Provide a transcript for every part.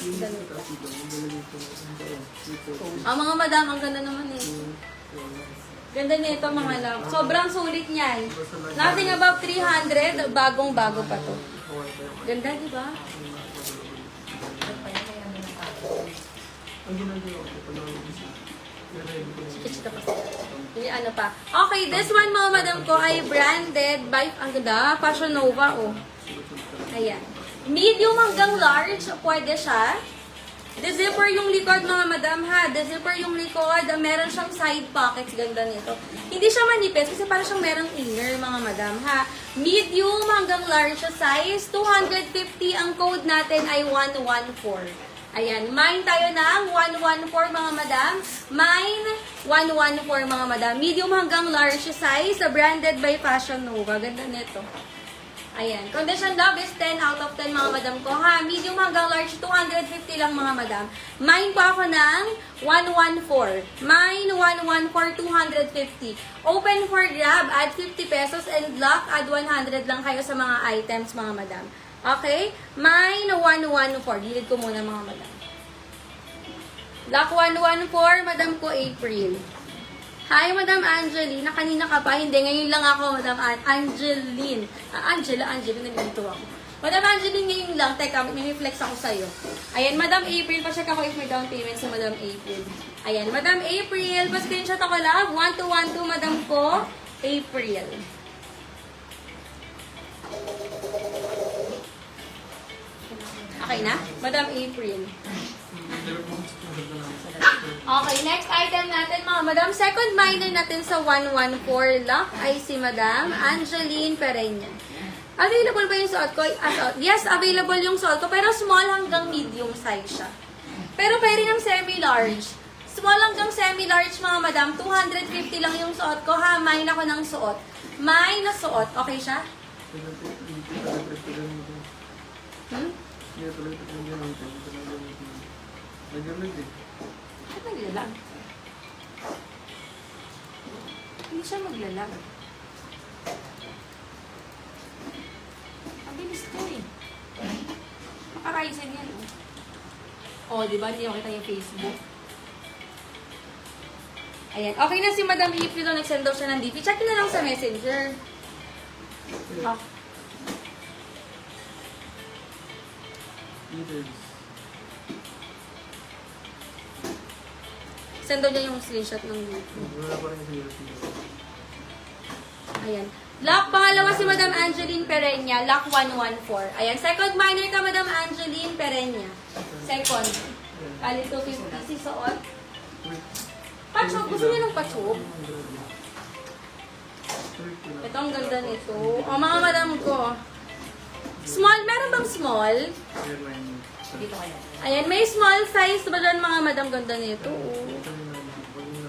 Ganito. Mga madam, ang ganda naman eh. Ganda nito mga love. Sobrang sulit niyan. Nothing above 300, bagong-bago pa to. Ganda, di ba? Ang ginagawa ko pala Chika pa. Yung ano pa. Okay, this one mga madam ko ay branded by, ang ganda, Fashion Nova, oh. Ayan. Medium hanggang large, pwede siya. The zipper yung likod mga madam ha. The zipper yung likod. Meron siyang side pockets. Ganda nito. Hindi siya manipis kasi parang siyang merong inner mga madam ha. Medium hanggang large size. 250 ang code natin ay 114. Ayan. Mine tayo ng 114 mga madam. Mine 114 mga madam. Medium hanggang large size. Branded by Fashion Nova. Ganda nito. Ayan. Condition love is 10 out of 10 mga madam ko ha. Medium hanggang large, 250 lang mga madam. Mine po ako ng 114. Mine 114, 250. Open for grab, add 50 pesos and lock, add 100 lang kayo sa mga items mga madam. Okay? Mine 114. Gilid ko muna mga madam. Lock 114, madam ko April. Hi, Madam Angeline. Kanina ka pa. Hindi, ngayon lang ako, Madam Angeline. Angeline, nalilito ako. Madam Angeline, ngayon lang. Teka, may reflex ako sa'yo. Ayan, Madam April. Pacheck ako if may down payment sa Madam April. Ayan, Madam April. Pa-screenshot ako lang. 1212, Madam ko. April. Okay na? Madam April. Okay, next item natin mga madam. Second minor natin sa 114 lock ay si Madam Angeline Pereña. Available ba yung suot ko? Yes, available yung suot ko. Pero small hanggang medium size siya. Pero pwede ng semi-large. Small hanggang semi-large mga madam. 250 lang yung suot ko ha. Mine ako ng suot. Mine na suot. Okay siya? Bakit naglalag? Hindi siya maglalag. Ang bilis ko eh. Maka-Ryzen yan oh. Oh, di ba? Hindi makita yung Facebook. Ayan. Okay na si Madam April na nag-send daw siya ng DP. Check na lang sa messenger. Oh. Send daw niya yung screenshot ng DP. Ayan. Lock, pangalawa si Madam Angeline Pereña. Lock 114. Ayan. Second minor ka, Madam Angeline Pereña. Second. Kalit 250 si Soot. Pachok. Gusto niya ng pachok? Ito ang ganda nito. O, mga madam ko. Small. Meron bang small? Ayan. May small size ba dyan, mga madam? Ganda nito.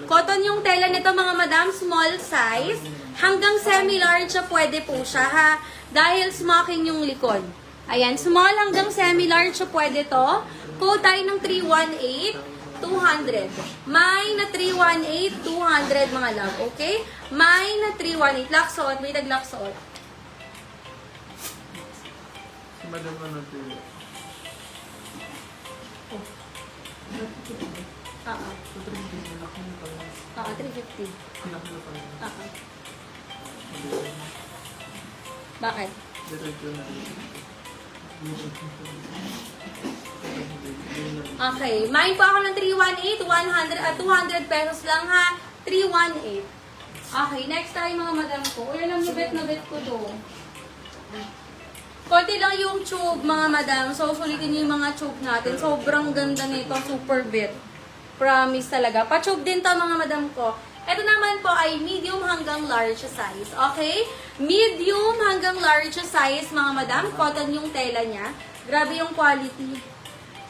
Cotton yung tela nito, mga madam. Small size. Hanggang semi-large siya, pwede po siya, ha? Dahil smoking yung likod. Ayan. Small hanggang semi-large siya, pwede to. Code tayo ng 318. 200. May na 318, 200 mga love. Okay? May na 318. Lock suot. May nag-lock suot. Madam ano ito? Oo. 350. Bakit? Okay. Mine po ako ng 318, 200 pesos lang ha. 318. Okay, next tayo mga madam ko. Uy, alam, nabit ko do. Konti lang yung tube, mga madam. So, sulitin niyo yung mga tube natin. Sobrang ganda nito. Super bit. Promise talaga. Pa-tube din to, mga madam ko. Ito naman po ay medium hanggang large size. Okay? Medium hanggang large size, mga madam. Cotton yung tela niya. Grabe yung quality.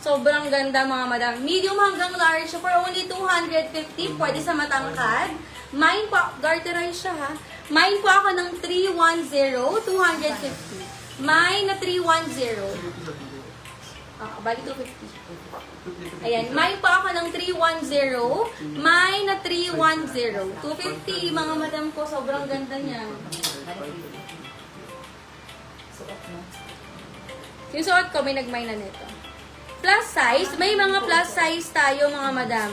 Sobrang ganda, mga madam. Medium hanggang large for only 250. Pwede sa matangkad. Mine po, garterize siya ha. Mine po ako ng 310, 250. Mine na 310. Bali 250. Ayan, mine po ako ng 310. Mine na 310. 250, mga madam ko. Sobrang ganda niya. Yung suot ko, may nag-mine na nito. Plus size. May mga plus size tayo, mga madam.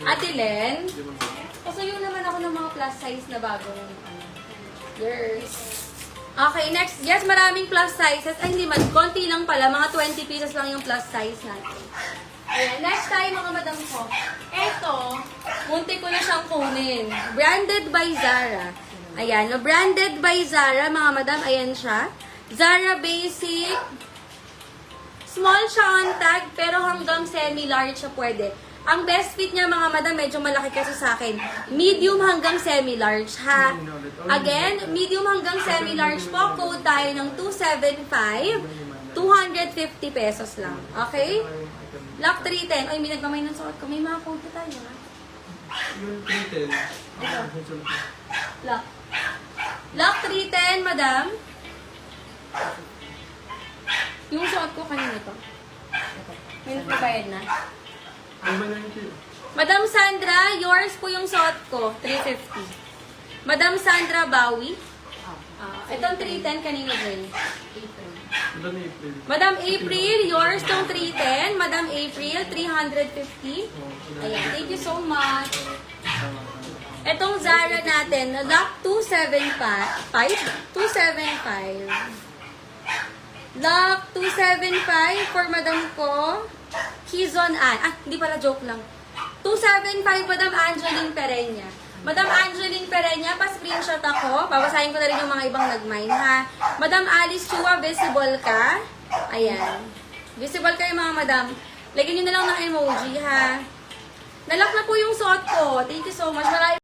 Ate Len, Hindi man po. pasuyo naman ako ng mga plus size na bagong Yes. Okay, next. Yes, maraming plus sizes. Ay, hindi man. Konti lang pala. Mga 20 pieces lang yung plus size natin. Ayan. Next tayo, mga madam ko. Eto, munti ko na siyang kunin. Branded by Zara. Ayan. No, branded by Zara, mga madam. Ayan siya. Zara Basic. Small siya on tag, pero hanggang semi-large siya pwede. Ang best fit niya, mga madam, medyo malaki kasi sa akin. Medium hanggang semi-large, ha? Again, medium hanggang semi-large po. Code tayo ng 275. 250 pesos lang. Okay? Lock 310. Ay, may nagmamay ng suot ko. May mga code tayo, ha? Yung 310. Ito. Lock. Lock 310, madam. Yung suot ko kanina to. May nagpabayad na. Ay, man yung ito. Madam Sandra, yours po yung suot ko, 350. Madam Sandra Bawi. Itong 310 kanina din. Ilan na April? Madam April, yours tong 310. Madam April, 350. Ayan, thank you so much. Itong Zara natin, lock 275. 275. Lock 275 for madam ko. Kizon Ann. Ah, hindi pala, joke lang. 275, Madam Angeline Pereña. Madam Angeline Pereña, pa-screenshot ako. Babasahin ko na rin yung mga ibang nag-mine, ha? Madam Alice Chua, visible ka? Ayan. Visible kayo, mga madam. Lagyan nyo na lang ng emoji, ha? Nalock na po yung suot ko. Thank you so much. Maraming